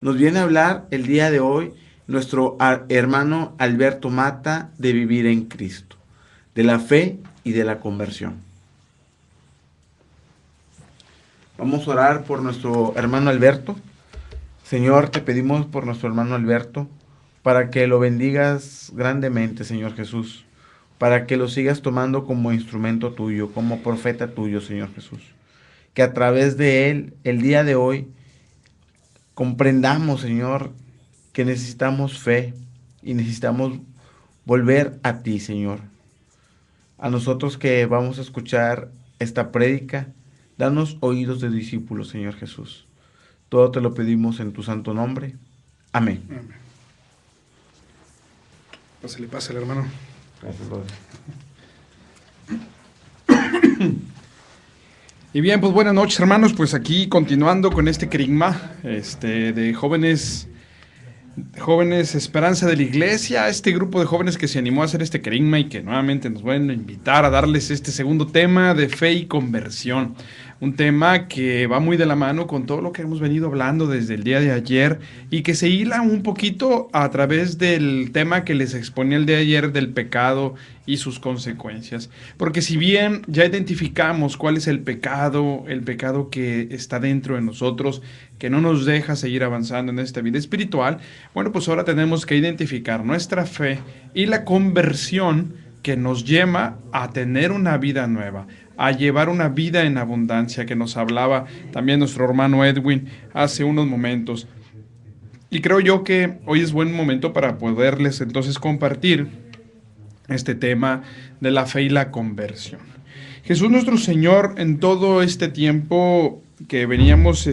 Nos viene a hablar el día de hoy nuestro hermano Alberto Mata de vivir en Cristo, de la fe y de la conversión. Vamos a orar por nuestro hermano Alberto. Señor, te pedimos por nuestro hermano Alberto, para que lo bendigas grandemente, Señor Jesús, para que lo sigas tomando como instrumento tuyo, como profeta tuyo, Señor Jesús. Que a través de él, el día de hoy, comprendamos, Señor, que necesitamos fe y necesitamos volver a ti, Señor. A nosotros que vamos a escuchar esta prédica, danos oídos de discípulos, Señor Jesús. Todo te lo pedimos en tu santo nombre. Amén. Amén. Pásale, hermano. Gracias, brother. Y bien, pues buenas noches, hermanos. Pues aquí continuando con este querigma de jóvenes Esperanza de la Iglesia, este grupo de jóvenes que se animó a hacer este querigma y que nuevamente nos van a invitar a darles este segundo tema de fe y conversión. Un tema que va muy de la mano con todo lo que hemos venido hablando desde el día de ayer y que se hila un poquito a través del tema que les exponía el día de ayer del pecado y sus consecuencias. Porque si bien ya identificamos cuál es el pecado que está dentro de nosotros, que no nos deja seguir avanzando en esta vida espiritual, bueno, pues ahora tenemos que identificar nuestra fe y la conversión que nos lleva a tener una vida nueva, a llevar una vida en abundancia, que nos hablaba también nuestro hermano Edwin hace unos momentos. Y creo yo que hoy es buen momento para poderles entonces compartir este tema de la fe y la conversión. Jesús nuestro Señor, en todo este tiempo que veníamos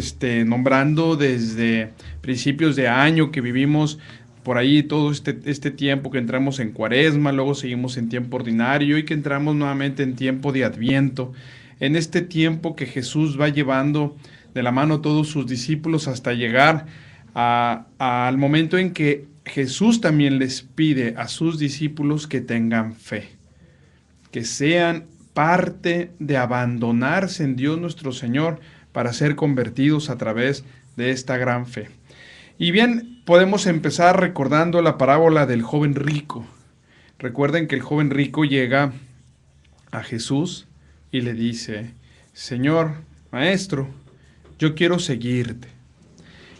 nombrando desde principios de año, que vivimos por ahí todo este tiempo que entramos en Cuaresma, luego seguimos en tiempo ordinario y que entramos nuevamente en tiempo de Adviento, en este tiempo que Jesús va llevando de la mano a todos sus discípulos hasta llegar al momento en que Jesús también les pide a sus discípulos que tengan fe, que sean parte de abandonarse en Dios nuestro Señor para ser convertidos a través de esta gran fe. Y bien, podemos empezar recordando la parábola del joven rico. Recuerden que el joven rico llega a Jesús y le dice: Señor, maestro, yo quiero seguirte.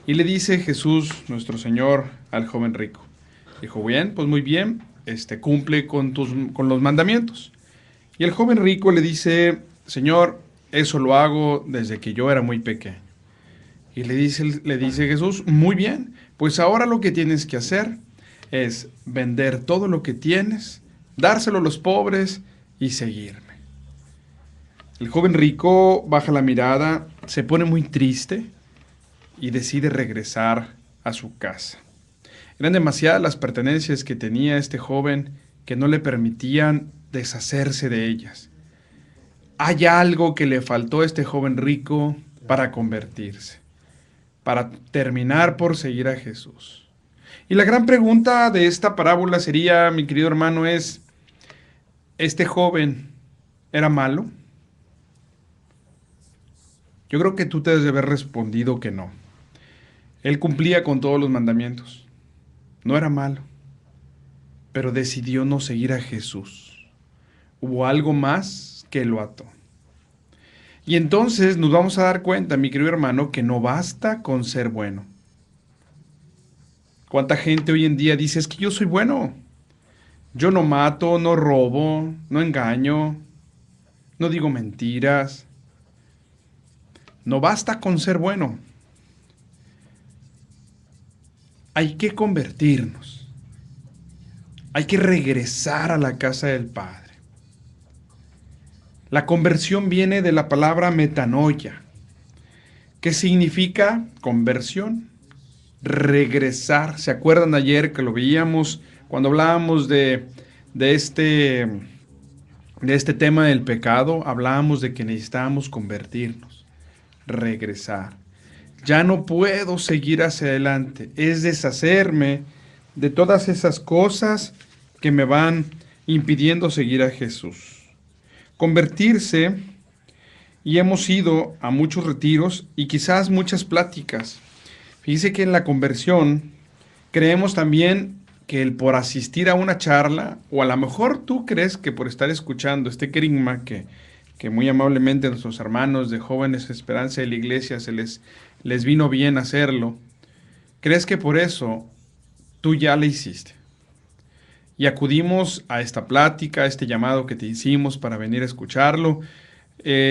Y le dice Jesús, nuestro Señor, al joven rico. Dijo: bien, pues muy bien, cumple con los mandamientos. Y el joven rico le dice: Señor, eso lo hago desde que yo era muy pequeño. Y le dice Jesús: muy bien, pues ahora lo que tienes que hacer es vender todo lo que tienes, dárselo a los pobres y seguirme. El joven rico baja la mirada, se pone muy triste y decide regresar a su casa. Eran demasiadas las pertenencias que tenía este joven que no le permitían deshacerse de ellas. Hay algo que le faltó a este joven rico para convertirse, para terminar por seguir a Jesús. Y la gran pregunta de esta parábola sería, mi querido hermano, es: ¿este joven era malo? Yo creo que tú te debes de haber respondido que no. Él cumplía con todos los mandamientos. No era malo, pero decidió no seguir a Jesús. Hubo algo más que lo ató. Y entonces nos vamos a dar cuenta, mi querido hermano, que no basta con ser bueno. ¿Cuánta gente hoy en día dice: es que yo soy bueno? Yo no mato, no robo, no engaño, no digo mentiras. No basta con ser bueno. Hay que convertirnos. Hay que regresar a la casa del Padre. La conversión viene de la palabra metanoia. ¿Qué significa conversión? Regresar. ¿Se acuerdan ayer que lo veíamos cuando hablábamos de este tema del pecado? Hablábamos de que necesitábamos convertirnos, regresar. Ya no puedo seguir hacia adelante. Es deshacerme de todas esas cosas que me van impidiendo seguir a Jesús. Convertirse, y hemos ido a muchos retiros y quizás muchas pláticas. Fíjese que en la conversión creemos también que el por asistir a una charla, o a lo mejor tú crees que por estar escuchando este querigma que muy amablemente nuestros hermanos de Jóvenes Esperanza de la Iglesia les vino bien hacerlo, crees que por eso tú ya le hiciste. Y acudimos a esta plática, a este llamado que te hicimos para venir a escucharlo.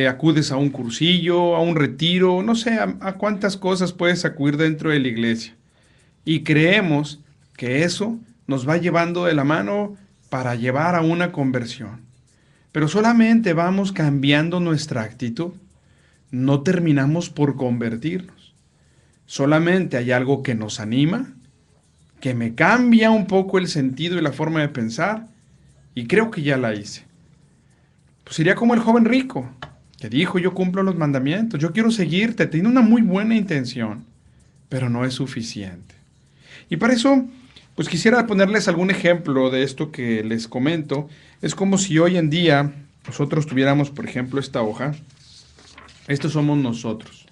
Acudes a un cursillo, a un retiro, no sé, a cuántas cosas puedes acudir dentro de la iglesia. Y creemos que eso nos va llevando de la mano para llevar a una conversión. Pero solamente vamos cambiando nuestra actitud. No terminamos por convertirnos. Solamente hay algo que nos anima, que me cambia un poco el sentido y la forma de pensar, y creo que ya la hice. Pues sería como el joven rico, que dijo: yo cumplo los mandamientos, yo quiero seguirte, tiene una muy buena intención, pero no es suficiente. Y para eso, pues quisiera ponerles algún ejemplo de esto que les comento. Es como si hoy en día nosotros tuviéramos, por ejemplo, esta hoja. Estos somos nosotros.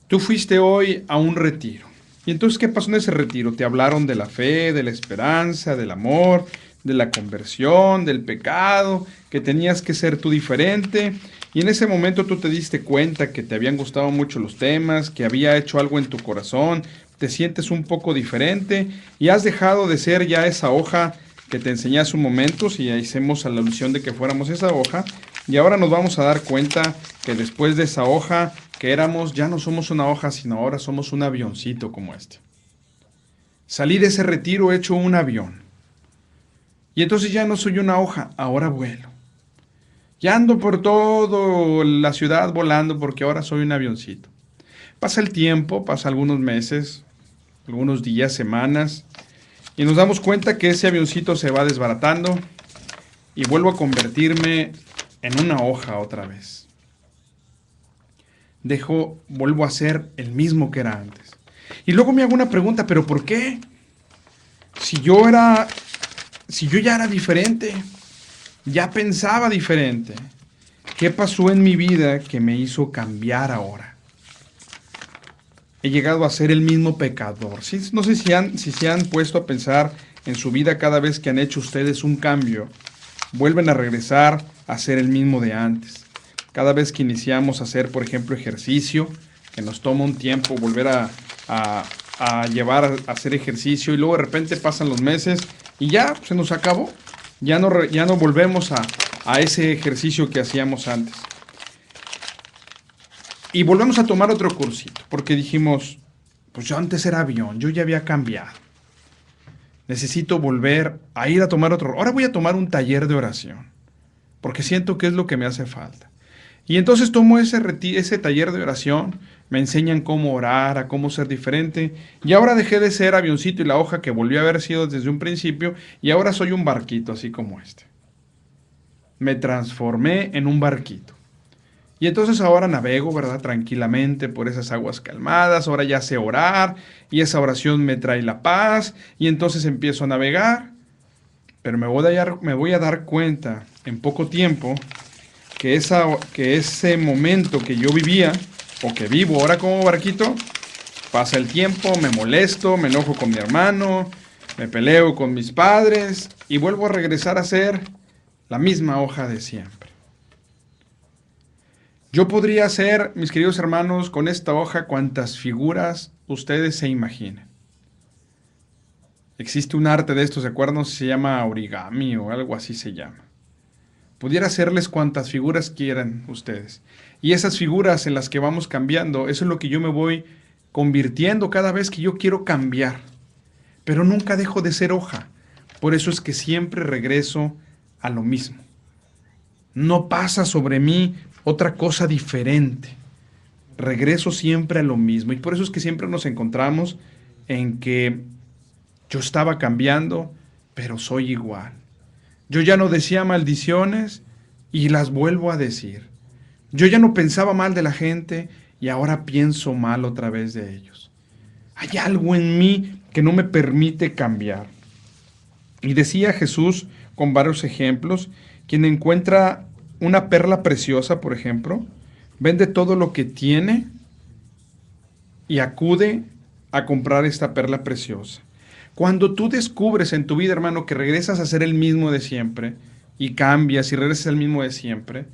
Tú fuiste hoy a un retiro. Y entonces, ¿qué pasó en ese retiro? Te hablaron de la fe, de la esperanza, del amor, de la conversión, del pecado, que tenías que ser tú diferente. Y en ese momento tú te diste cuenta que te habían gustado mucho los temas, que había hecho algo en tu corazón, te sientes un poco diferente y has dejado de ser ya esa hoja que te enseñé hace un momento, si hicimos a la alusión de que fuéramos esa hoja, y ahora nos vamos a dar cuenta que después de esa hoja que éramos, ya no somos una hoja, sino ahora somos un avioncito como este. Salí de ese retiro hecho un avión. Y entonces ya no soy una hoja, ahora vuelo. Ya ando por toda la ciudad volando porque ahora soy un avioncito. Pasa el tiempo, pasa algunos meses, algunos días, semanas, y nos damos cuenta que ese avioncito se va desbaratando y vuelvo a convertirme en una hoja otra vez. Vuelvo a ser el mismo que era antes. Y luego me hago una pregunta: ¿pero por qué? Si yo ya era diferente, ya pensaba diferente, ¿qué pasó en mi vida que me hizo cambiar ahora? He llegado a ser el mismo pecador. ¿Sí? No sé si se han puesto a pensar en su vida cada vez que han hecho ustedes un cambio. Vuelven a regresar a ser el mismo de antes. Cada vez que iniciamos a hacer, por ejemplo, ejercicio, que nos toma un tiempo volver a llevar a hacer ejercicio, y luego de repente pasan los meses y ya se nos acabó. Ya no volvemos a ese ejercicio que hacíamos antes. Y volvemos a tomar otro cursito, porque dijimos: pues yo antes era avión, yo ya había cambiado. Necesito volver a ir a tomar otro. Ahora voy a tomar un taller de oración, porque siento que es lo que me hace falta. Y entonces tomo ese taller de oración, me enseñan cómo orar, a cómo ser diferente, y ahora dejé de ser avioncito y la hoja que volví a haber sido desde un principio, y ahora soy un barquito así como este. Me transformé en un barquito. Y entonces ahora navego, ¿verdad?, tranquilamente por esas aguas calmadas. Ahora ya sé orar y esa oración me trae la paz, y entonces empiezo a navegar. Pero me voy a dar cuenta en poco tiempo que ese momento que yo vivía o que vivo ahora como barquito, pasa el tiempo, me molesto, me enojo con mi hermano, me peleo con mis padres y vuelvo a regresar a ser la misma hoja de siempre. Yo podría hacer, mis queridos hermanos, con esta hoja cuantas figuras ustedes se imaginen. Existe un arte de esto, ¿se acuerdan? Se llama origami o algo así se llama. Pudiera hacerles cuantas figuras quieran ustedes. Y esas figuras en las que vamos cambiando, eso es lo que yo me voy convirtiendo cada vez que yo quiero cambiar. Pero nunca dejo de ser hoja. Por eso es que siempre regreso a lo mismo. No pasa sobre mí otra cosa diferente. Regreso siempre a lo mismo. Y por eso es que siempre nos encontramos en que yo estaba cambiando, pero soy igual. Yo ya no decía maldiciones y las vuelvo a decir. Yo ya no pensaba mal de la gente y ahora pienso mal otra vez de ellos. Hay algo en mí que no me permite cambiar. Y decía Jesús con varios ejemplos: quien encuentra una perla preciosa, por ejemplo, vende todo lo que tiene y acude a comprar esta perla preciosa. Cuando tú descubres en tu vida, hermano, que regresas a ser el mismo de siempre y cambias y regresas al mismo de siempre,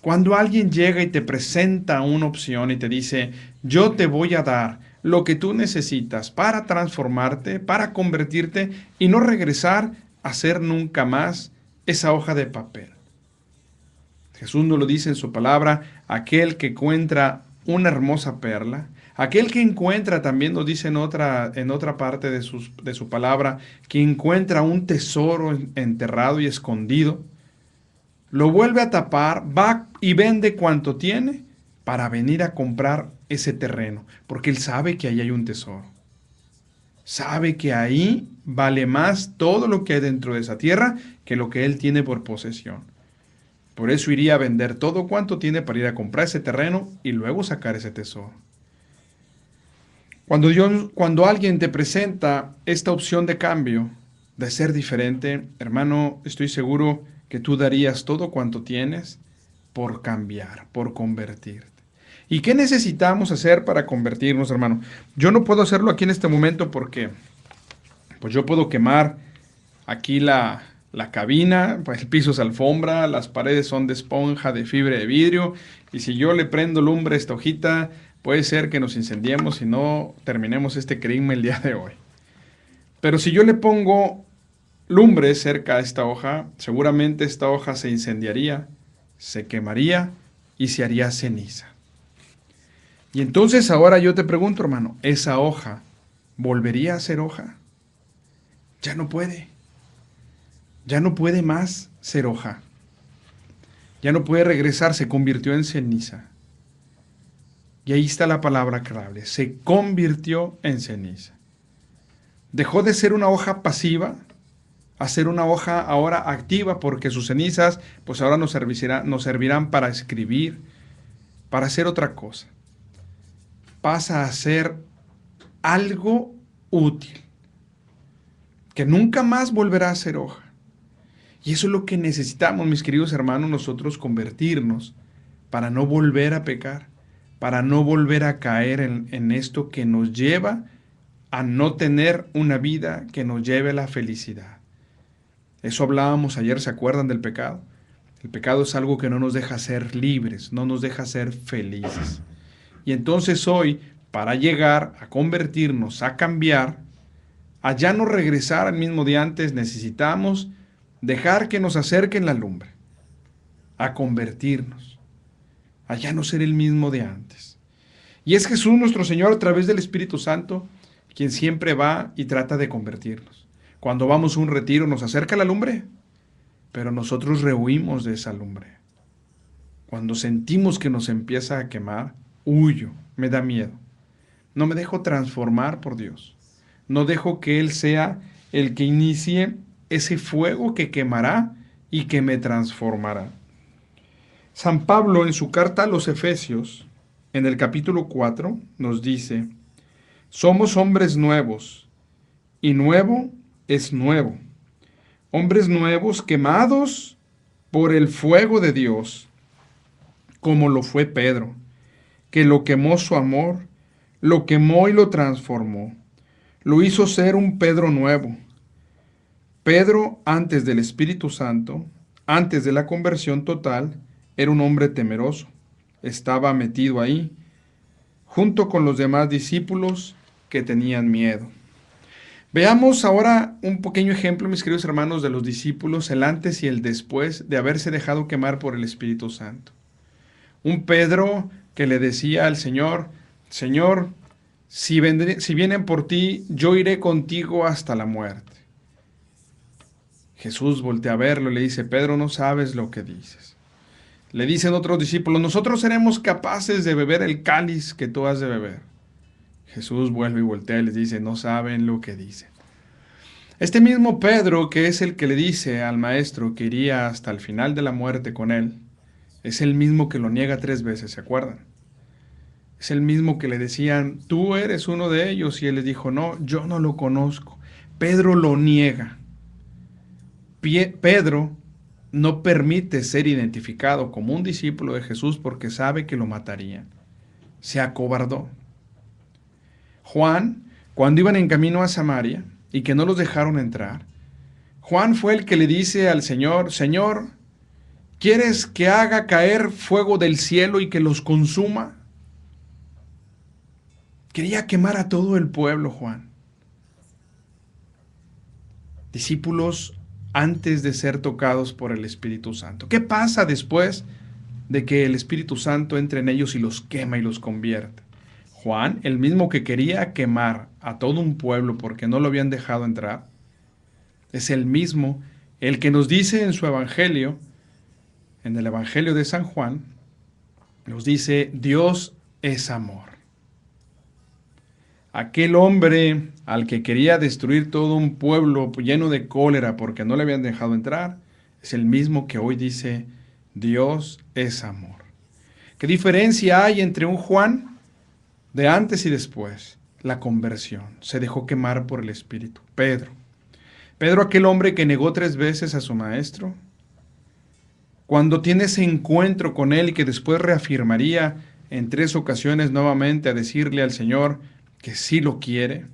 cuando alguien llega y te presenta una opción y te dice, yo te voy a dar lo que tú necesitas para transformarte, para convertirte y no regresar a ser nunca más esa hoja de papel. Jesús nos lo dice en su palabra, aquel que encuentra una hermosa perla, aquel que encuentra, también nos dice en otra parte de su palabra, que encuentra un tesoro enterrado y escondido, lo vuelve a tapar, va y vende cuanto tiene para venir a comprar ese terreno, porque él sabe que ahí hay un tesoro. Sabe que ahí vale más todo lo que hay dentro de esa tierra que lo que él tiene por posesión. Por eso iría a vender todo cuanto tiene para ir a comprar ese terreno y luego sacar ese tesoro. Cuando alguien te presenta esta opción de cambio, de ser diferente, hermano, estoy seguro que tú darías todo cuanto tienes por cambiar, por convertirte. ¿Y qué necesitamos hacer para convertirnos, hermano? Yo no puedo hacerlo aquí en este momento porque pues yo puedo quemar aquí la cabina, pues el piso es alfombra, las paredes son de esponja, de fibra de vidrio, y si yo le prendo lumbre a esta hojita, puede ser que nos incendiemos y no terminemos este crisma el día de hoy. Pero si yo le pongo lumbre cerca a esta hoja, seguramente esta hoja se incendiaría, se quemaría y se haría ceniza. Y entonces ahora yo te pregunto, hermano, ¿esa hoja volvería a ser hoja? Ya no puede. Ya no puede más ser hoja. Ya no puede regresar, se convirtió en ceniza. Y ahí está la palabra clave, se convirtió en ceniza. Dejó de ser una hoja pasiva a ser una hoja ahora activa, porque sus cenizas pues ahora nos servirán para escribir, para hacer otra cosa. Pasa a ser algo útil, que nunca más volverá a ser hoja. Y eso es lo que necesitamos, mis queridos hermanos, nosotros convertirnos para no volver a pecar, para no volver a caer en esto que nos lleva a no tener una vida que nos lleve a la felicidad. Eso hablábamos ayer, ¿se acuerdan del pecado? El pecado es algo que no nos deja ser libres, no nos deja ser felices. Y entonces hoy, para llegar a convertirnos, a cambiar, a ya no regresar al mismo de antes, necesitamos dejar que nos acerquen la lumbre, a convertirnos, a ya no ser el mismo de antes. Y es Jesús nuestro Señor a través del Espíritu Santo quien siempre va y trata de convertirnos. Cuando vamos a un retiro nos acerca la lumbre, pero nosotros rehuimos de esa lumbre. Cuando sentimos que nos empieza a quemar, huyo, me da miedo. No me dejo transformar por Dios. No dejo que Él sea el que inicie ese fuego que quemará y que me transformará. San Pablo en su carta a los Efesios, en el capítulo 4, nos dice, somos hombres nuevos, y nuevo es nuevo. Hombres nuevos quemados por el fuego de Dios, como lo fue Pedro, que lo quemó su amor, lo quemó y lo transformó. Lo hizo ser un Pedro nuevo. Pedro, antes del Espíritu Santo, antes de la conversión total, era un hombre temeroso. Estaba metido ahí, junto con los demás discípulos que tenían miedo. Veamos ahora un pequeño ejemplo, mis queridos hermanos, de los discípulos, el antes y el después de haberse dejado quemar por el Espíritu Santo. Un Pedro que le decía al Señor, Señor, si vienen por ti, yo iré contigo hasta la muerte. Jesús voltea a verlo y le dice, Pedro, no sabes lo que dices. Le dicen otros discípulos, nosotros seremos capaces de beber el cáliz que tú has de beber. Jesús vuelve y voltea y les dice, no saben lo que dicen. Este mismo Pedro, que es el que le dice al maestro que iría hasta el final de la muerte con él, es el mismo que lo niega 3 veces, ¿se acuerdan? Es el mismo que le decían, tú eres uno de ellos, y él les dijo, no, yo no lo conozco. Pedro lo niega. Pedro no permite ser identificado como un discípulo de Jesús porque sabe que lo matarían. Se acobardó. Juan, cuando iban en camino a Samaria y que no los dejaron entrar, Juan fue el que le dice al Señor, Señor, ¿quieres que haga caer fuego del cielo y que los consuma? Quería quemar a todo el pueblo, Juan. Discípulos antes de ser tocados por el Espíritu Santo. ¿Qué pasa después de que el Espíritu Santo entre en ellos y los quema y los convierte? Juan, el mismo que quería quemar a todo un pueblo porque no lo habían dejado entrar, es el mismo, el que nos dice en su evangelio, en el evangelio de San Juan, nos dice, Dios es amor. Aquel hombre al que quería destruir todo un pueblo lleno de cólera porque no le habían dejado entrar, es el mismo que hoy dice, Dios es amor. ¿Qué diferencia hay entre un Juan de antes y después? La conversión. Se dejó quemar por el Espíritu. Pedro, aquel hombre que negó 3 veces a su maestro, cuando tiene ese encuentro con él y que después reafirmaría en 3 ocasiones nuevamente a decirle al Señor que sí lo quiere.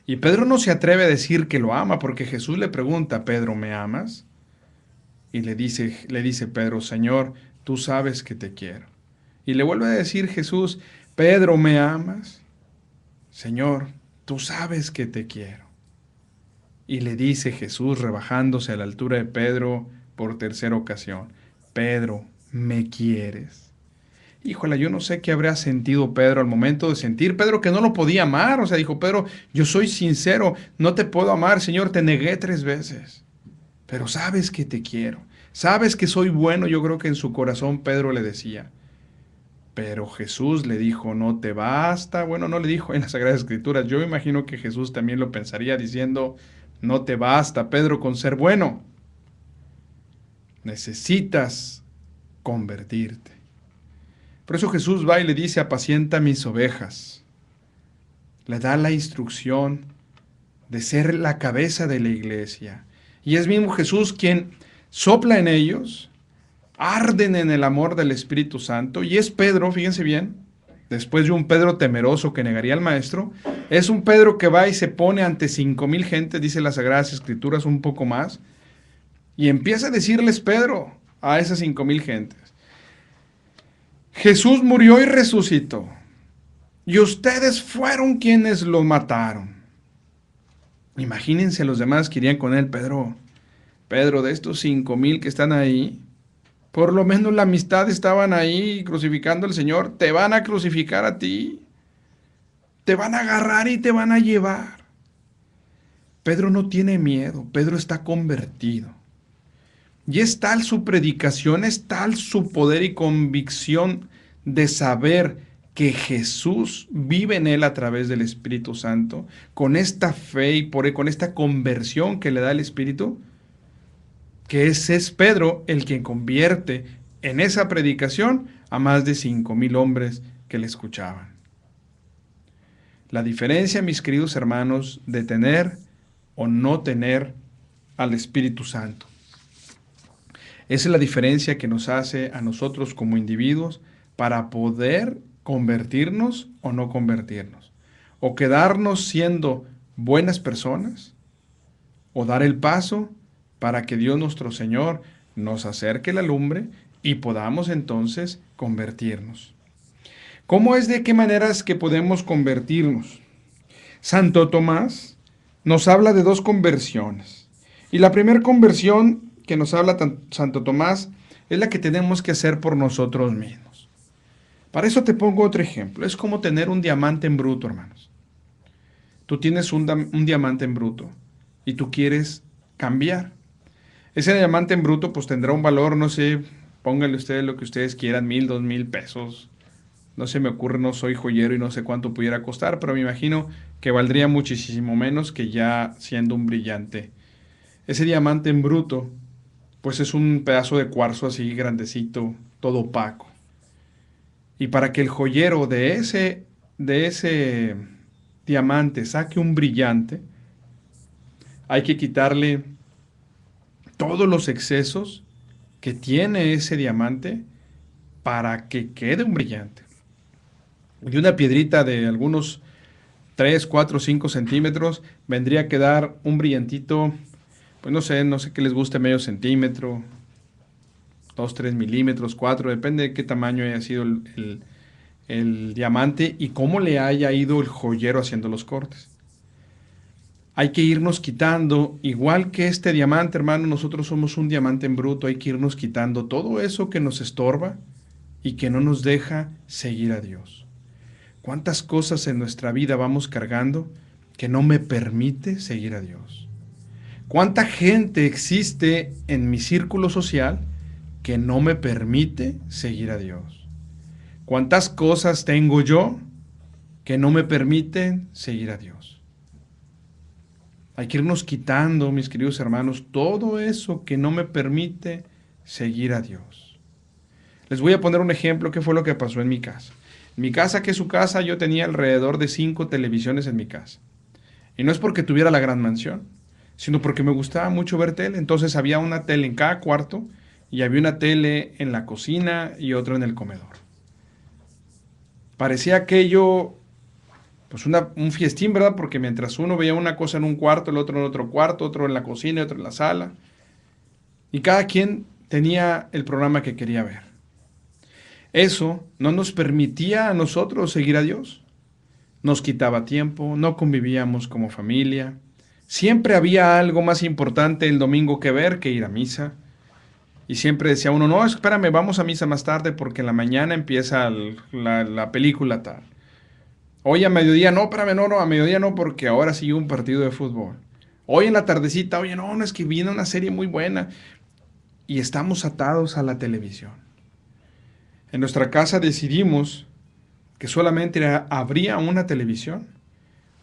Y Pedro no se atreve a decir que lo ama porque Jesús le pregunta, Pedro, ¿me amas? Y le dice Pedro, Señor, tú sabes que te quiero. Y le vuelve a decir Jesús, Pedro, ¿me amas? Señor, tú sabes que te quiero. Y le dice Jesús, rebajándose a la altura de Pedro por 3ª ocasión, Pedro, ¿me quieres? Híjole, yo no sé qué habría sentido Pedro al momento de sentir, Pedro que no lo podía amar, o sea, dijo, Pedro, yo soy sincero, no te puedo amar, Señor, te negué 3 veces, pero sabes que te quiero, sabes que soy bueno, yo creo que en su corazón Pedro le decía, pero Jesús le dijo, no te basta, bueno, no le dijo en las Sagradas Escrituras, yo imagino que Jesús también lo pensaría diciendo, no te basta, Pedro, con ser bueno, necesitas convertirte. Por eso Jesús va y le dice, apacienta mis ovejas. Le da la instrucción de ser la cabeza de la iglesia. Y es mismo Jesús quien sopla en ellos, arden en el amor del Espíritu Santo. Y es Pedro, fíjense bien, después de un Pedro temeroso que negaría al Maestro, es un Pedro que va y se pone ante 5,000 gentes, dice las Sagradas Escrituras un poco más, y empieza a decirles Pedro a esas 5,000 gentes, Jesús murió y resucitó, y ustedes fueron quienes lo mataron. Imagínense los demás que irían con él, Pedro, de estos 5,000 que están ahí, por lo menos la amistad estaban ahí crucificando al Señor, te van a crucificar a ti, te van a agarrar y te van a llevar. Pedro no tiene miedo, Pedro está convertido. Y es tal su predicación, es tal su poder y convicción de saber que Jesús vive en él a través del Espíritu Santo, con esta fe y con esta conversión que le da el Espíritu, que es Pedro el que convierte en esa predicación a más de 5,000 hombres que le escuchaban. La diferencia, mis queridos hermanos, de tener o no tener al Espíritu Santo. Esa es la diferencia que nos hace a nosotros como individuos para poder convertirnos o no convertirnos. O quedarnos siendo buenas personas, o dar el paso para que Dios nuestro Señor nos acerque la lumbre y podamos entonces convertirnos. ¿Cómo es de qué maneras que podemos convertirnos? Santo Tomás nos habla de 2 conversiones. Y la primera conversión que nos habla Santo Tomás es la que tenemos que hacer por nosotros mismos. Para eso te pongo otro ejemplo. Es como tener un diamante en bruto, hermanos. Tú tienes un diamante en bruto y tú quieres cambiar. Ese diamante en bruto pues tendrá un valor, no sé, pónganle ustedes lo que ustedes quieran, 1,000, 2,000 pesos. No se me ocurre, no soy joyero y no sé cuánto pudiera costar, pero me imagino que valdría muchísimo menos que ya siendo un brillante. Ese diamante en bruto pues es un pedazo de cuarzo así grandecito, todo opaco. Y para que el joyero de ese diamante saque un brillante, hay que quitarle todos los excesos que tiene ese diamante para que quede un brillante. Y una piedrita de algunos 3, 4, 5 centímetros, vendría a quedar un brillantito, pues no sé qué les guste, medio centímetro, 2, 3 milímetros, 4, depende de qué tamaño haya sido el diamante y cómo le haya ido el joyero haciendo los cortes. Hay que irnos quitando, igual que este diamante, hermano, nosotros somos un diamante en bruto, hay que irnos quitando todo eso que nos estorba y que no nos deja seguir a Dios. ¿Cuántas cosas en nuestra vida vamos cargando que no me permite seguir a Dios? ¿Cuánta gente existe en mi círculo social que no me permite seguir a Dios? ¿Cuántas cosas tengo yo que no me permiten seguir a Dios? Hay que irnos quitando, mis queridos hermanos, todo eso que no me permite seguir a Dios. Les voy a poner un ejemplo que fue lo que pasó en mi casa. En mi casa, que es su casa, yo tenía alrededor de 5 televisiones en mi casa. Y no es porque tuviera la gran mansión, sino porque me gustaba mucho ver tele. Entonces había una tele en cada cuarto y había una tele en la cocina y otra en el comedor. Parecía aquello, pues un fiestín, ¿verdad? Porque mientras uno veía una cosa en un cuarto, el otro en otro cuarto, otro en la cocina y otro en la sala. Y cada quien tenía el programa que quería ver. Eso no nos permitía a nosotros seguir a Dios. Nos quitaba tiempo, no convivíamos como familia. Siempre había algo más importante el domingo que ver que ir a misa. Y siempre decía uno, no, espérame, vamos a misa más tarde porque en la mañana empieza la película tal. Hoy a mediodía, no, espérame, no, a mediodía no porque ahora sigue un partido de fútbol. Hoy en la tardecita, oye, no, es que viene una serie muy buena. Y estamos atados a la televisión. En nuestra casa decidimos que solamente habría una televisión.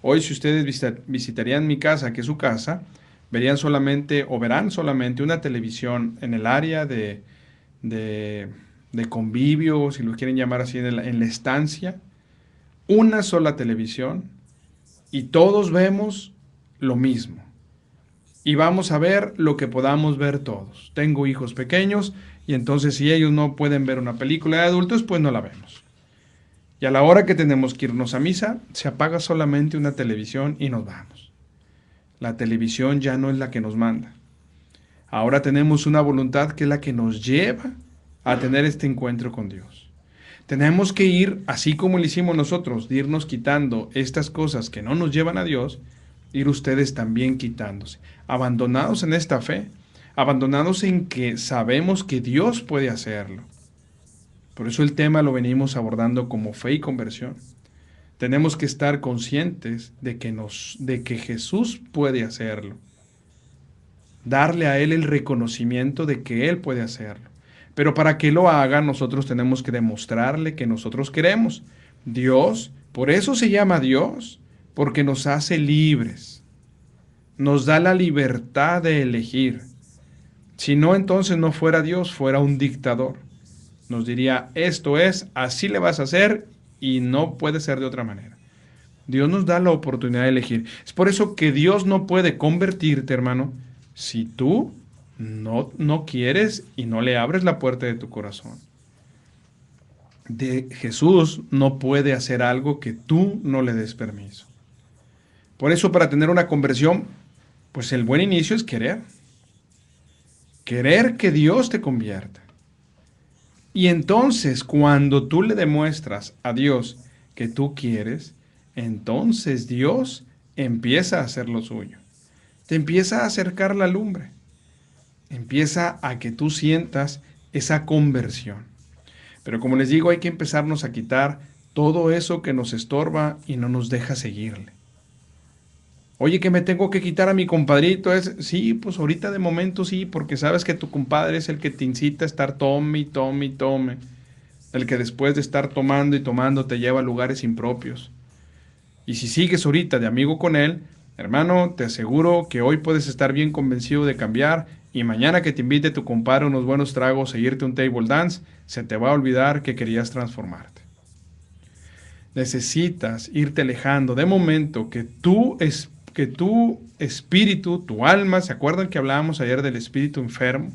Hoy, si ustedes visitarían mi casa, que es su casa, verían solamente o verán solamente una televisión en el área de convivio, si lo quieren llamar así, en la estancia. Una sola televisión y todos vemos lo mismo. Y vamos a ver lo que podamos ver todos. Tengo hijos pequeños y entonces si ellos no pueden ver una película de adultos, pues no la vemos. Y a la hora que tenemos que irnos a misa, se apaga solamente una televisión y nos vamos. La televisión ya no es la que nos manda. Ahora tenemos una voluntad que es la que nos lleva a tener este encuentro con Dios. Tenemos que ir, así como lo hicimos nosotros, de irnos quitando estas cosas que no nos llevan a Dios, ir ustedes también quitándose. Abandonados en esta fe, abandonados en que sabemos que Dios puede hacerlo. Por eso el tema lo venimos abordando como fe y conversión. Tenemos que estar conscientes de que Jesús puede hacerlo. Darle a Él el reconocimiento de que Él puede hacerlo. Pero para que lo haga, nosotros tenemos que demostrarle que nosotros queremos. Dios, por eso se llama Dios, porque nos hace libres. Nos da la libertad de elegir. Si no, entonces no fuera Dios, fuera un dictador. Nos diría, esto es, así le vas a hacer y no puede ser de otra manera. Dios nos da la oportunidad de elegir. Es por eso que Dios no puede convertirte, hermano, si tú no quieres y no le abres la puerta de tu corazón. Jesús no puede hacer algo que tú no le des permiso. Por eso, para tener una conversión, pues el buen inicio es querer. Querer que Dios te convierta. Y entonces, cuando tú le demuestras a Dios que tú quieres, entonces Dios empieza a hacer lo suyo. Te empieza a acercar la lumbre. Empieza a que tú sientas esa conversión. Pero como les digo, hay que empezarnos a quitar todo eso que nos estorba y no nos deja seguirle. Oye, que me tengo que quitar a mi compadrito. Sí, pues ahorita de momento sí, porque sabes que tu compadre es el que te incita a estar tome y tome y tome. El que después de estar tomando y tomando te lleva a lugares impropios. Y si sigues ahorita de amigo con él, hermano, te aseguro que hoy puedes estar bien convencido de cambiar y mañana que te invite tu compadre a unos buenos tragos e irte a un table dance, se te va a olvidar que querías transformarte. Necesitas irte alejando de momento que tu espíritu, tu alma, ¿se acuerdan que hablábamos ayer del espíritu enfermo?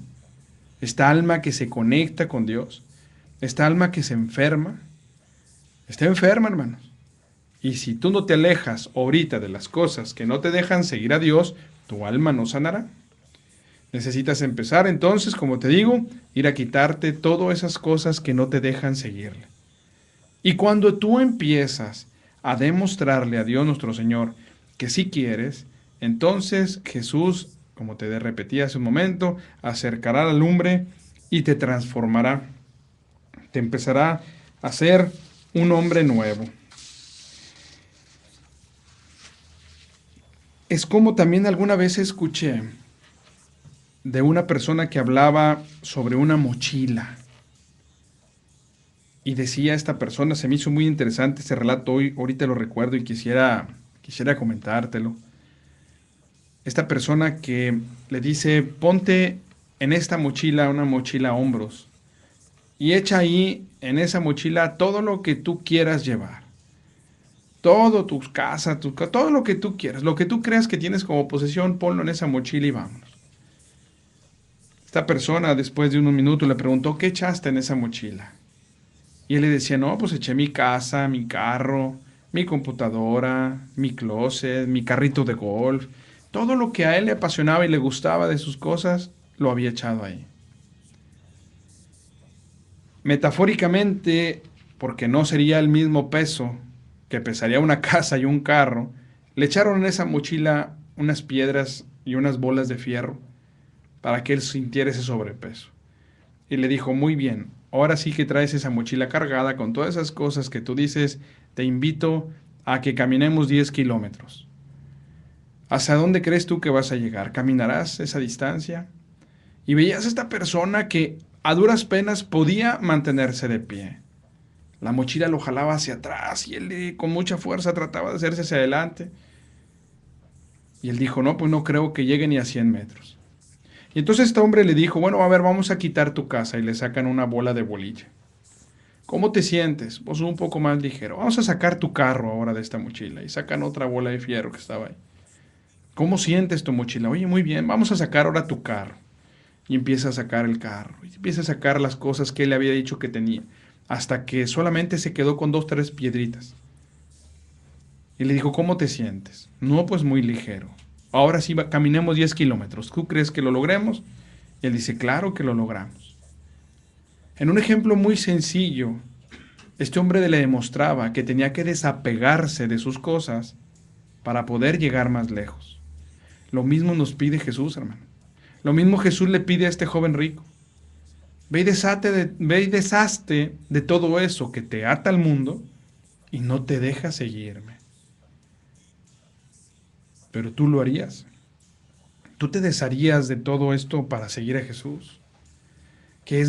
Esta alma que se conecta con Dios, esta alma que se enferma, está enferma, hermanos. Y si tú no te alejas ahorita de las cosas que no te dejan seguir a Dios, tu alma no sanará. Necesitas empezar entonces, como te digo, ir a quitarte todas esas cosas que no te dejan seguirle. Y cuando tú empiezas a demostrarle a Dios nuestro Señor que sí quieres, entonces Jesús, como te repetí hace un momento, acercará la lumbre y te transformará. Te empezará a ser un hombre nuevo. Es como también alguna vez escuché de una persona que hablaba sobre una mochila. Y decía esta persona, se me hizo muy interesante ese relato, hoy, ahorita lo recuerdo y quisiera comentártelo. Esta persona que le dice, ponte en esta mochila, una mochila a hombros, y echa ahí en esa mochila todo lo que tú quieras llevar. Todo, tus casas, todo lo que tú quieras, lo que tú creas que tienes como posesión, ponlo en esa mochila y vámonos. Esta persona, después de unos minutos, le preguntó, ¿qué echaste en esa mochila? Y él le decía, no, pues eché mi casa, mi carro, mi computadora, mi closet, mi carrito de golf. Todo lo que a él le apasionaba y le gustaba de sus cosas, lo había echado ahí. Metafóricamente, porque no sería el mismo peso que pesaría una casa y un carro, le echaron en esa mochila unas piedras y unas bolas de fierro para que él sintiera ese sobrepeso. Y le dijo, muy bien, ahora sí que traes esa mochila cargada con todas esas cosas que tú dices, te invito a que caminemos 10 kilómetros. ¿Hacia dónde crees tú que vas a llegar? ¿Caminarás esa distancia? Y veías a esta persona que a duras penas podía mantenerse de pie. La mochila lo jalaba hacia atrás y él con mucha fuerza trataba de hacerse hacia adelante. Y él dijo, no, pues no creo que llegue ni a 100 metros. Y entonces este hombre le dijo, bueno, a ver, vamos a quitar tu casa, y le sacan una bola de bolilla. ¿Cómo te sientes? Pues un poco más ligero. Vamos a sacar tu carro ahora de esta mochila, y sacan otra bola de fierro que estaba ahí. ¿Cómo sientes tu mochila? Oye, muy bien, vamos a sacar ahora tu carro. Y empieza a sacar el carro, y empieza a sacar las cosas que él le había dicho que tenía, hasta que solamente se quedó con 2, 3 piedritas. Y le dijo, ¿cómo te sientes? No, pues muy ligero. Ahora sí, caminemos 10 kilómetros. ¿Tú crees que lo logremos? Y él dice, claro que lo logramos. En un ejemplo muy sencillo, este hombre le demostraba que tenía que desapegarse de sus cosas para poder llegar más lejos. Lo mismo nos pide Jesús, hermano. Lo mismo Jesús le pide a este joven rico. Ve y deshazte de todo eso que te ata al mundo y no te deja seguirme. Pero tú lo harías. Tú te desharías de todo esto para seguir a Jesús. ¿Qué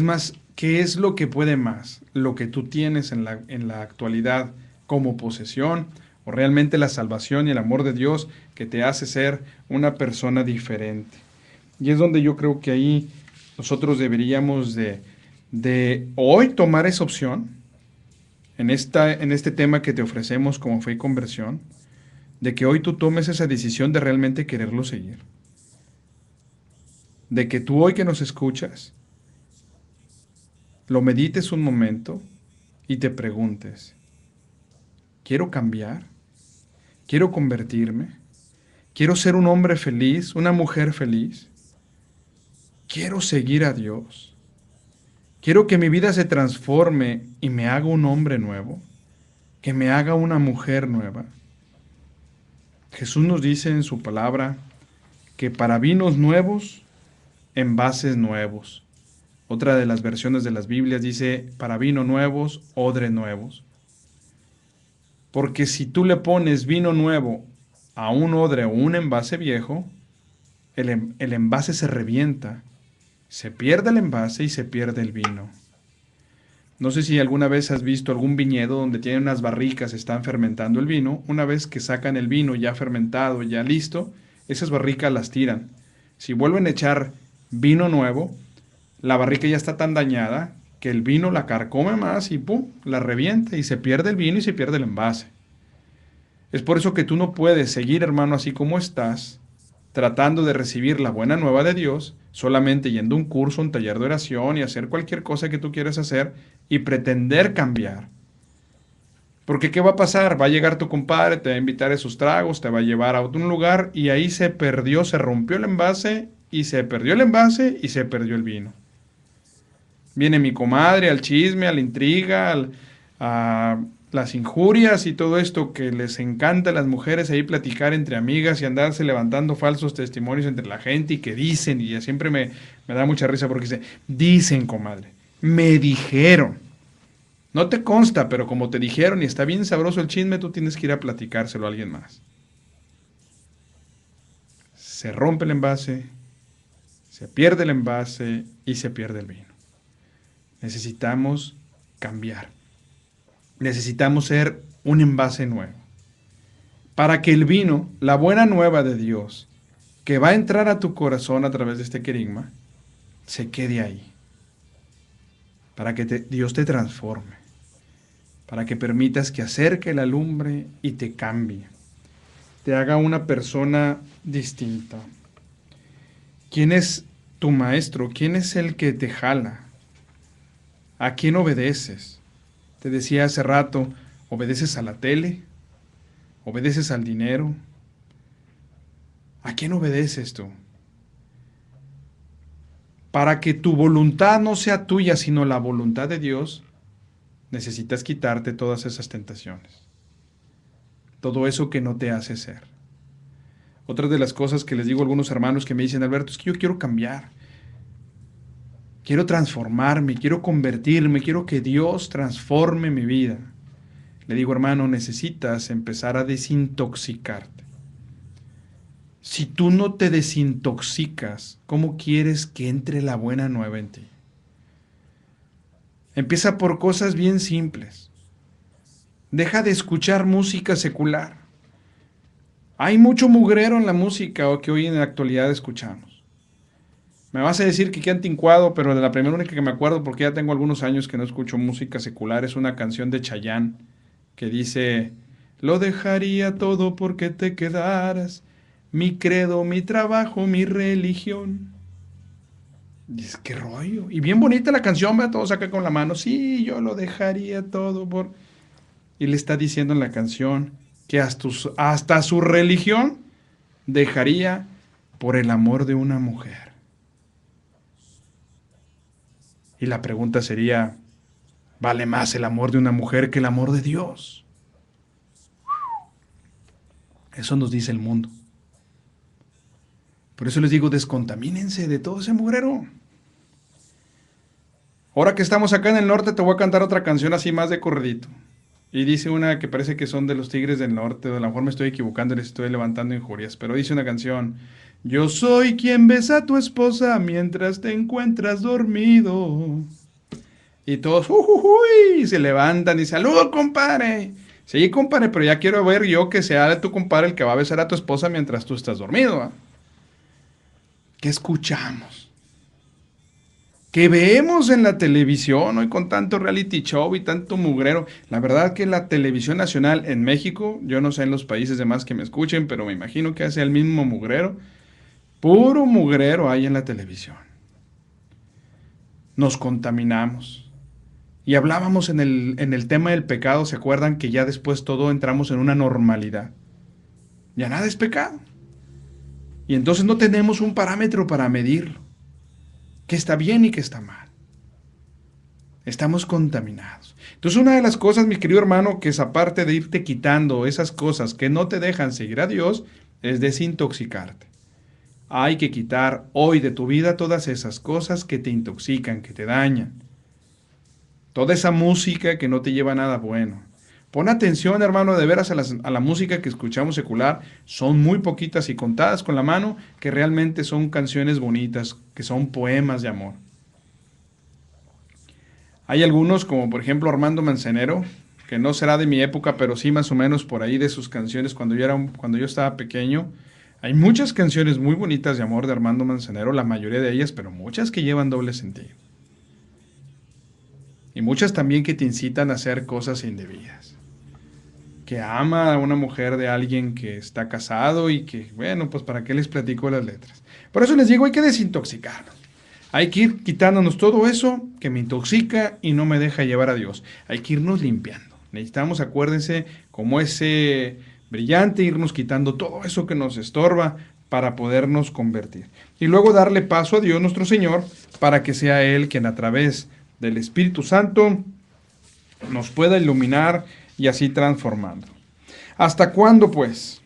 es lo que puede más? ¿Lo que tú tienes en la actualidad como posesión? ¿O realmente la salvación y el amor de Dios que te hace ser una persona diferente? Y es donde yo creo que ahí nosotros deberíamos de hoy tomar esa opción en este tema que te ofrecemos como fe y conversión, de que hoy tú tomes esa decisión de realmente quererlo seguir. De que tú hoy que nos escuchas, lo medites un momento y te preguntes, ¿quiero cambiar? ¿Quiero convertirme? ¿Quiero ser un hombre feliz, una mujer feliz? ¿Quiero seguir a Dios? ¿Quiero que mi vida se transforme y me haga un hombre nuevo? ¿Que me haga una mujer nueva? Jesús nos dice en su palabra que para vinos nuevos, envases nuevos. Otra de las versiones de las Biblias dice, para vino nuevos, odres nuevos. Porque si tú le pones vino nuevo a un odre o un envase viejo, el envase se revienta, se pierde el envase y se pierde el vino. No sé si alguna vez has visto algún viñedo donde tienen unas barricas, están fermentando el vino. Una vez que sacan el vino ya fermentado, ya listo, esas barricas las tiran. Si vuelven a echar vino nuevo, la barrica ya está tan dañada que el vino la carcome más y ¡pum!, la revienta y se pierde el vino y se pierde el envase. Es por eso que tú no puedes seguir, hermano, así como estás, tratando de recibir la buena nueva de Dios, solamente yendo a un curso, un taller de oración y hacer cualquier cosa que tú quieras hacer y pretender cambiar. Porque ¿qué va a pasar? Va a llegar tu compadre, te va a invitar a esos tragos, te va a llevar a un lugar y ahí se perdió, se rompió el envase y se perdió el envase y se perdió el vino. Viene mi comadre al chisme, a la intriga, a las injurias y todo esto que les encanta a las mujeres ahí platicar entre amigas y andarse levantando falsos testimonios entre la gente y que dicen, y ya siempre me da mucha risa porque dicen, comadre, me dijeron. No te consta, pero como te dijeron y está bien sabroso el chisme, tú tienes que ir a platicárselo a alguien más. Se rompe el envase, se pierde el envase y se pierde el vino. Necesitamos cambiar. Necesitamos ser un envase nuevo. Para que el vino, la buena nueva de Dios, que va a entrar a tu corazón a través de este querigma, se quede ahí. Para que Dios te transforme. Para que permitas que acerque la lumbre y te cambie. Te haga una persona distinta. ¿Quién es tu maestro? ¿Quién es el que te jala? ¿A quién obedeces? Te decía hace rato, ¿obedeces a la tele? ¿Obedeces al dinero? ¿A quién obedeces tú? Para que tu voluntad no sea tuya, sino la voluntad de Dios, necesitas quitarte todas esas tentaciones. Todo eso que no te hace ser. Otra de las cosas que les digo a algunos hermanos que me dicen, Alberto, es que yo quiero cambiar. Quiero transformarme, quiero convertirme, quiero que Dios transforme mi vida. Le digo, hermano, necesitas empezar a desintoxicarte. Si tú no te desintoxicas, ¿cómo quieres que entre la buena nueva en ti? Empieza por cosas bien simples. Deja de escuchar música secular. Hay mucho mugrero en la música que hoy en la actualidad escuchamos. Me vas a decir que qué anticuado, pero de la primera única que me acuerdo, porque ya tengo algunos años que no escucho música secular, es una canción de Chayanne que dice: lo dejaría todo porque te quedaras, mi credo, mi trabajo, mi religión. Dices, qué rollo. Y bien bonita la canción, va todos acá con la mano. Sí, yo lo dejaría todo por... Y le está diciendo en la canción que hasta su religión dejaría por el amor de una mujer. Y la pregunta sería, ¿vale más el amor de una mujer que el amor de Dios? Eso nos dice el mundo. Por eso les digo, descontamínense de todo ese mugrero. Ahora que estamos acá en el norte, te voy a cantar otra canción así más de corridito. Y dice una que parece que son de los Tigres del Norte, a lo mejor me estoy equivocando y les estoy levantando injurias, pero dice una canción: yo soy quien besa a tu esposa mientras te encuentras dormido. Y todos, y se levantan y saludos, compadre. Sí, compadre, pero ya quiero ver yo que sea tu compadre el que va a besar a tu esposa mientras tú estás dormido, ¿eh? ¿Qué escuchamos? ¿Qué vemos en la televisión hoy con tanto reality show y tanto mugrero? La verdad que la televisión nacional en México, yo no sé en los países demás que me escuchen, pero me imagino que hace el mismo mugrero. Puro mugrero hay en la televisión. Nos contaminamos. Y hablábamos en el tema del pecado, ¿se acuerdan? Que ya después todo entramos en una normalidad. Ya nada es pecado. Y entonces no tenemos un parámetro para medirlo. ¿Qué está bien y qué está mal? Estamos contaminados. Entonces una de las cosas, mi querido hermano, que es aparte de irte quitando esas cosas que no te dejan seguir a Dios, es desintoxicarte. Hay que quitar hoy de tu vida todas esas cosas que te intoxican, que te dañan. Toda esa música que no te lleva a nada bueno. Pon atención, hermano, de veras a la música que escuchamos secular. Son muy poquitas y contadas con la mano que realmente son canciones bonitas, que son poemas de amor. Hay algunos, como por ejemplo Armando Manzanero, que no será de mi época, pero sí más o menos por ahí de sus canciones cuando yo estaba pequeño. Hay muchas canciones muy bonitas de amor de Armando Manzanero, la mayoría de ellas, pero muchas que llevan doble sentido. Y muchas también que te incitan a hacer cosas indebidas. Que ama a una mujer de alguien que está casado y que, bueno, pues para qué les platico las letras. Por eso les digo, hay que desintoxicarnos. Hay que ir quitándonos todo eso que me intoxica y no me deja llevar a Dios. Hay que irnos limpiando. Necesitamos, acuérdense, como ese brillante, irnos quitando todo eso que nos estorba para podernos convertir. Y luego darle paso a Dios nuestro Señor para que sea Él quien a través del Espíritu Santo nos pueda iluminar y así transformando. ¿Hasta cuándo, pues?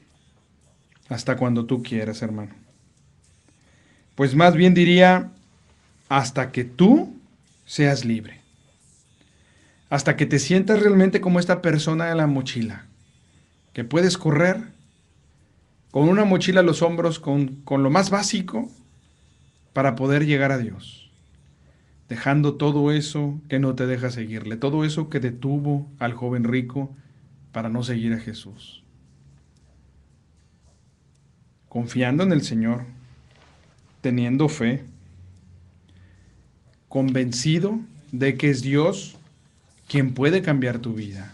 Hasta cuando tú quieras, hermano. Pues más bien diría, hasta que tú seas libre. Hasta que te sientas realmente como esta persona de la mochila, que puedes correr con una mochila a los hombros, con lo más básico, para poder llegar a Dios. Dejando todo eso que no te deja seguirle, todo eso que detuvo al joven rico para no seguir a Jesús. Confiando en el Señor, teniendo fe, convencido de que es Dios quien puede cambiar tu vida.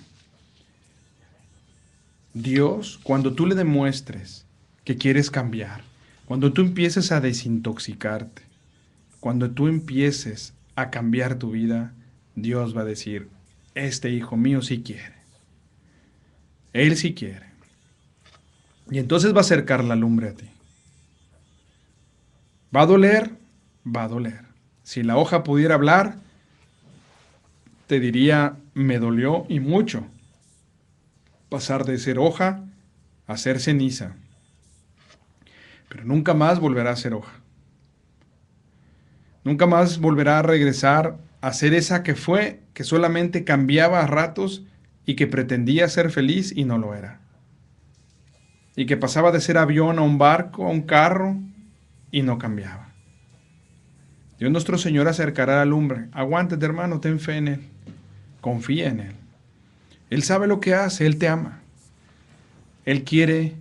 Dios, cuando tú le demuestres que quieres cambiar, cuando tú empieces a desintoxicarte, cuando tú empieces a cambiar tu vida, Dios va a decir, este hijo mío sí quiere. Él sí quiere. Y entonces va a acercar la lumbre a ti. ¿Va a doler? Va a doler. Si la hoja pudiera hablar, te diría, me dolió y mucho. Pasar de ser hoja a ser ceniza. Pero nunca más volverá a ser hoja. Nunca más volverá a regresar a ser esa que fue, que solamente cambiaba a ratos y que pretendía ser feliz y no lo era. Y que pasaba de ser avión a un barco, a un carro y no cambiaba. Dios nuestro Señor acercará la lumbre. Aguántate, hermano, ten fe en Él. Confía en Él. Él sabe lo que hace, Él te ama. Él quiere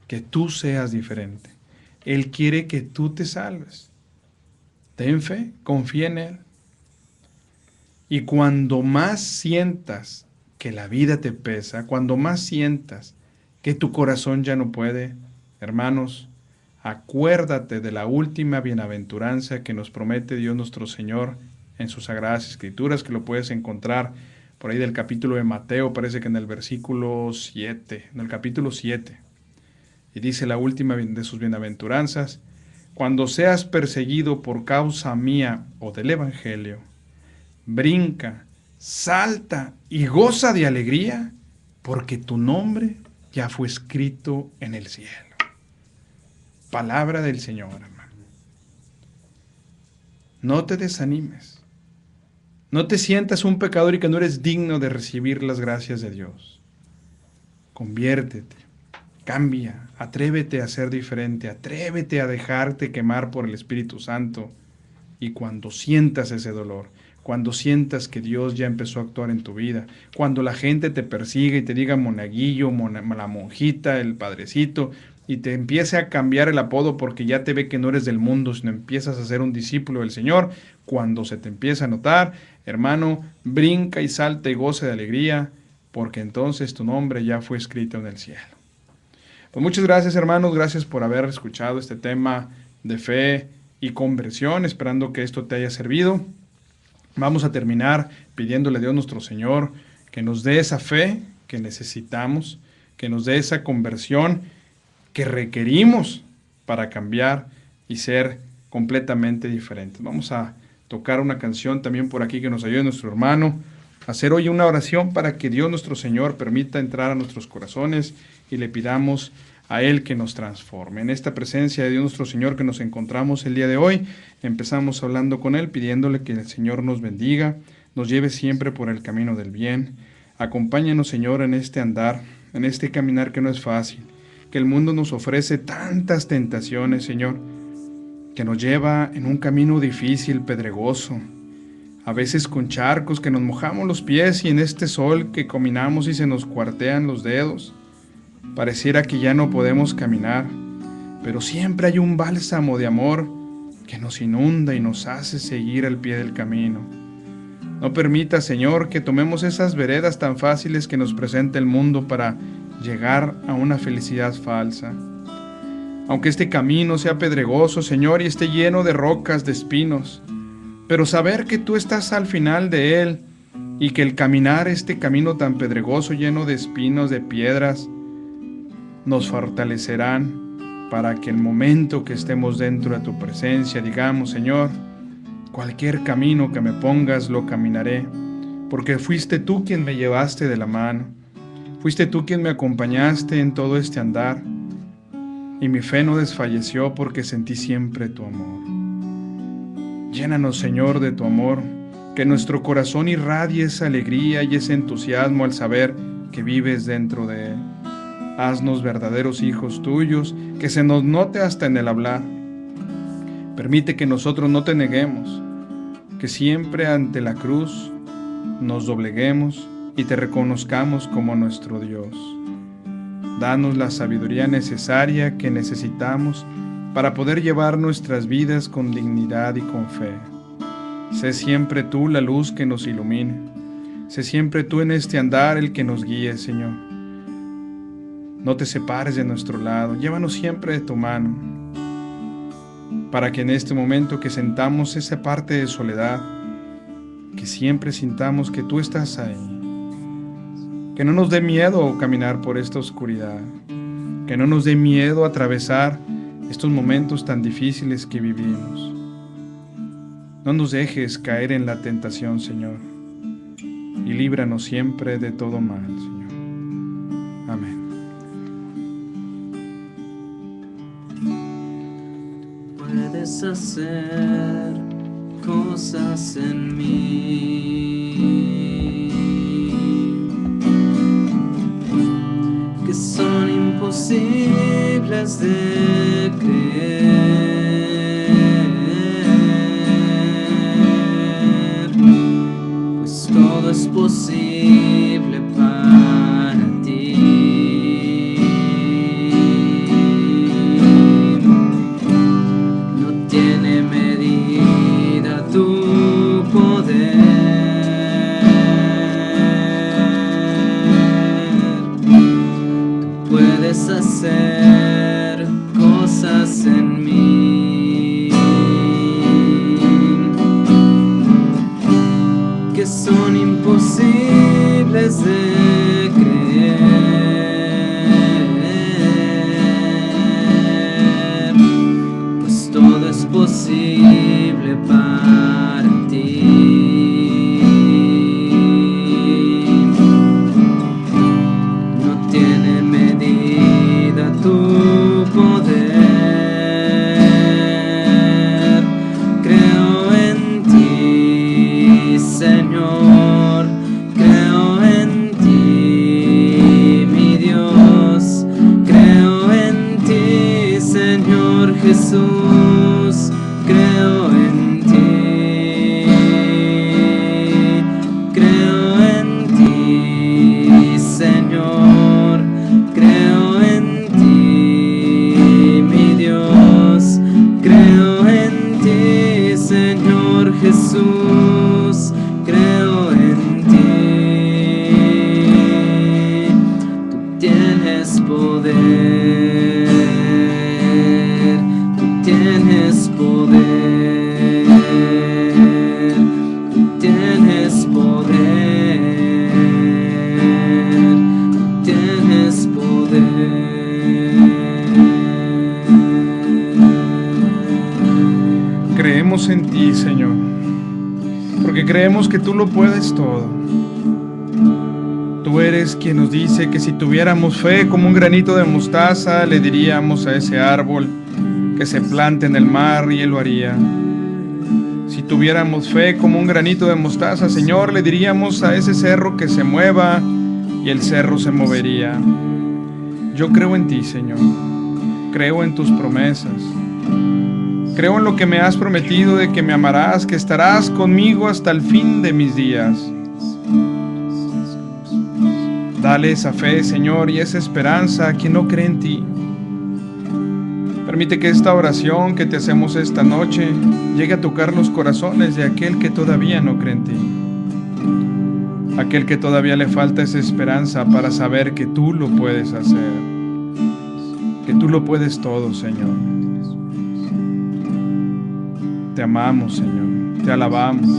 que tú seas diferente. Él quiere que tú te salves. Ten fe, confía en Él. Y cuando más sientas que la vida te pesa, cuando más sientas que tu corazón ya no puede, hermanos, acuérdate de la última bienaventuranza que nos promete Dios nuestro Señor en sus Sagradas Escrituras, que lo puedes encontrar por ahí del capítulo de Mateo, parece que en el versículo 7, en el capítulo 7. Y dice la última de sus bienaventuranzas, cuando seas perseguido por causa mía o del Evangelio, brinca, salta y goza de alegría, porque tu nombre ya fue escrito en el cielo. Palabra del Señor, hermano. No te desanimes. No te sientas un pecador y que no eres digno de recibir las gracias de Dios. Conviértete, cambia, atrévete a ser diferente, atrévete a dejarte quemar por el Espíritu Santo. Y cuando sientas ese dolor, cuando sientas que Dios ya empezó a actuar en tu vida, cuando la gente te persigue y te diga monaguillo, la monjita, el padrecito, y te empiece a cambiar el apodo porque ya te ve que no eres del mundo, sino empiezas a ser un discípulo del Señor, cuando se te empieza a notar, hermano, brinca y salta y goza de alegría, porque entonces tu nombre ya fue escrito en el cielo. Pues muchas gracias, hermanos, gracias por haber escuchado este tema de fe y conversión, esperando que esto te haya servido. Vamos a terminar pidiéndole a Dios nuestro Señor que nos dé esa fe que necesitamos, que nos dé esa conversión que requerimos para cambiar y ser completamente diferentes. Vamos a tocar una canción también por aquí que nos ayude nuestro hermano, a hacer hoy una oración para que Dios nuestro Señor permita entrar a nuestros corazones y le pidamos a Él que nos transforme. En esta presencia de Dios nuestro Señor que nos encontramos el día de hoy, empezamos hablando con Él, pidiéndole que el Señor nos bendiga, nos lleve siempre por el camino del bien. Acompáñanos, Señor, en este andar, en este caminar que no es fácil, que el mundo nos ofrece tantas tentaciones, Señor, que nos lleva en un camino difícil, pedregoso, a veces con charcos que nos mojamos los pies y en este sol que caminamos y se nos cuartean los dedos. Pareciera que ya no podemos caminar, pero siempre hay un bálsamo de amor que nos inunda y nos hace seguir al pie del camino. No permita, Señor, que tomemos esas veredas tan fáciles que nos presenta el mundo para llegar a una felicidad falsa. Aunque este camino sea pedregoso, Señor, y esté lleno de rocas, de espinos, pero saber que tú estás al final de él y que el caminar este camino tan pedregoso, lleno de espinos, de piedras, nos fortalecerán para que el momento que estemos dentro de tu presencia digamos: Señor, cualquier camino que me pongas lo caminaré, porque fuiste tú quien me llevaste de la mano, fuiste tú quien me acompañaste en todo este andar, y mi fe no desfalleció porque sentí siempre tu amor. Llénanos, Señor, de tu amor, que nuestro corazón irradie esa alegría y ese entusiasmo al saber que vives dentro de él. Haznos verdaderos hijos tuyos, que se nos note hasta en el hablar. Permite que nosotros no te neguemos, que siempre ante la cruz nos dobleguemos y te reconozcamos como nuestro Dios. Danos la sabiduría necesaria que necesitamos para poder llevar nuestras vidas con dignidad y con fe. Sé siempre tú la luz que nos ilumine. Sé siempre tú en este andar el que nos guíe, Señor. No te separes de nuestro lado, llévanos siempre de tu mano, para que en este momento que sentamos esa parte de soledad, que siempre sintamos que tú estás ahí. Que no nos dé miedo caminar por esta oscuridad, que no nos dé miedo atravesar estos momentos tan difíciles que vivimos. No nos dejes caer en la tentación, Señor, y líbranos siempre de todo mal, Señor. Amén. Puedes hacer cosas en mí que son imposibles de creer, pues todo es posible para ti. No tiene medida tu poder. Tú puedes hacer cosas en mí que son imposibles de creer, pues todo es posible para ti. No tiene medida tu poder. Creo en ti, Señor. Creo en ti, mi Dios. Creo en ti, Señor Jesús. Creo en ti. Creo en ti, Señor. Creo en ti, mi Dios. Creo en ti, Señor Jesús. Creo en ti. Tú tienes poder. Tú tienes poder. Tú tienes poder. Tú tienes poder. Creemos en ti, Señor, porque creemos que tú lo puedes todo. Tú eres quien nos dice que si tuviéramos fe como un granito de mostaza, le diríamos a ese árbol que se plante en el mar y él lo haría. Si tuviéramos fe como un granito de mostaza, Señor, le diríamos a ese cerro que se mueva y el cerro se movería. Yo creo en ti, Señor. Creo en tus promesas. Creo en lo que me has prometido de que me amarás, que estarás conmigo hasta el fin de mis días. Dale esa fe, Señor, y esa esperanza a quien no cree en ti. Permite que esta oración que te hacemos esta noche llegue a tocar los corazones de aquel que todavía no cree en ti. Aquel que todavía le falta esa esperanza para saber que tú lo puedes hacer. Que tú lo puedes todo, Señor. Te amamos, Señor. Te alabamos.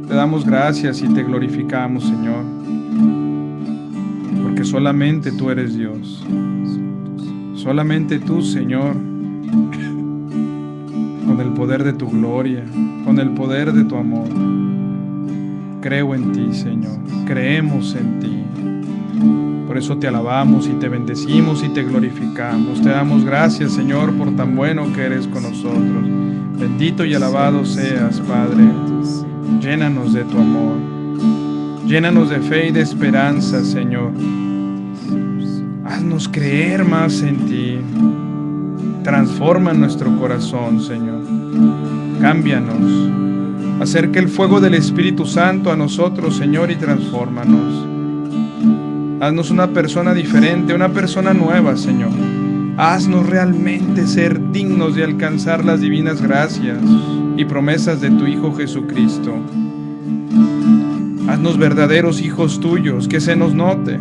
Te damos gracias y te glorificamos, Señor, porque solamente tú eres Dios. Solamente tú, Señor, con el poder de tu gloria, con el poder de tu amor. Creo en ti, Señor, creemos en ti. Por eso te alabamos y te bendecimos y te glorificamos. Te damos gracias, Señor, por tan bueno que eres con nosotros. Bendito y alabado seas, Padre. Llénanos de tu amor. Llénanos de fe y de esperanza, Señor. Haznos creer más en ti. Transforma nuestro corazón, Señor. Cámbianos. Acerca el fuego del Espíritu Santo a nosotros, Señor, y transfórmanos. Haznos una persona diferente, una persona nueva, Señor. Haznos realmente ser dignos de alcanzar las divinas gracias y promesas de tu Hijo Jesucristo. Haznos verdaderos hijos tuyos, que se nos note.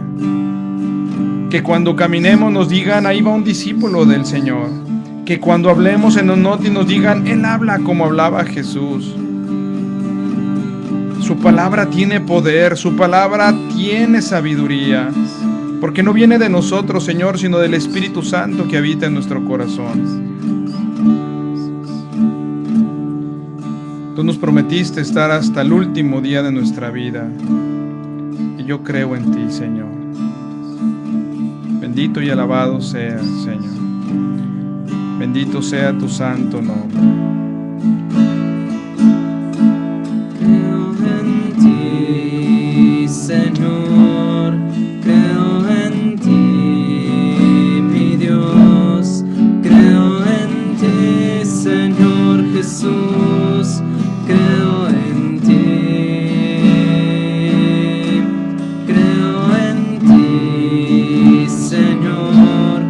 Que cuando caminemos nos digan, ahí va un discípulo del Señor. Que cuando hablemos se nos note y nos digan, Él habla como hablaba Jesús. Su palabra tiene poder, su palabra tiene sabiduría, porque no viene de nosotros, Señor, sino del Espíritu Santo que habita en nuestro corazón. Tú nos prometiste estar hasta el último día de nuestra vida, y yo creo en ti, Señor. Bendito y alabado seas, Señor. Bendito sea tu santo nombre. Señor, creo en ti, mi Dios, creo en ti, Señor Jesús, creo en ti, creo en ti, Señor,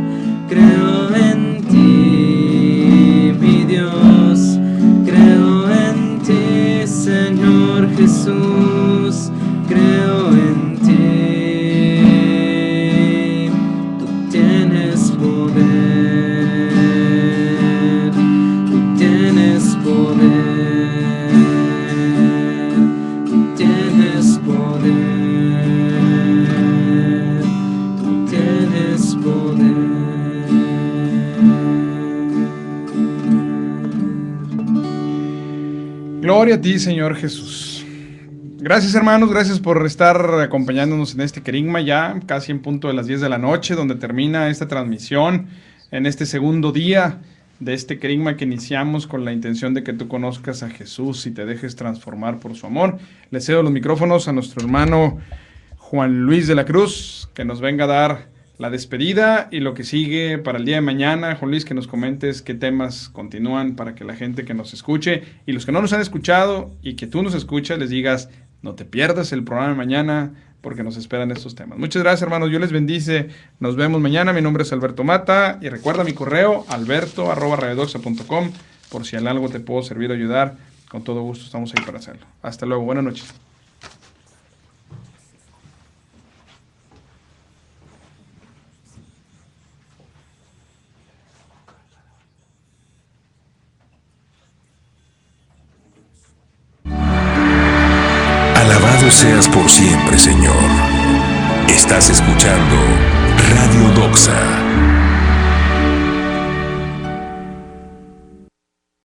creo en ti, mi Dios, creo en ti, Señor Jesús. Creo en ti, tú tienes poder, tú tienes poder, tú tienes poder, tú tienes poder. Gloria a ti, Señor Jesús. Gracias, hermanos, gracias por estar acompañándonos en este querigma ya casi en punto de las 10 de la noche, donde termina esta transmisión en este segundo día de este querigma que iniciamos con la intención de que tú conozcas a Jesús y te dejes transformar por su amor. Le cedo los micrófonos a nuestro hermano Juan Luis de la Cruz, que nos venga a dar la despedida y lo que sigue para el día de mañana. Juan Luis, que nos comentes qué temas continúan para que la gente que nos escuche y los que no nos han escuchado y que tú nos escuchas les digas: no te pierdas el programa de mañana porque nos esperan estos temas. Muchas gracias, hermanos. Dios les bendice. Nos vemos mañana. Mi nombre es Alberto Mata y recuerda mi correo alberto@radiodoxa.com por si en algo te puedo servir o ayudar. Con todo gusto estamos ahí para hacerlo. Hasta luego. Buenas noches. Alabado seas por siempre, Señor. Estás escuchando Radio Doxa.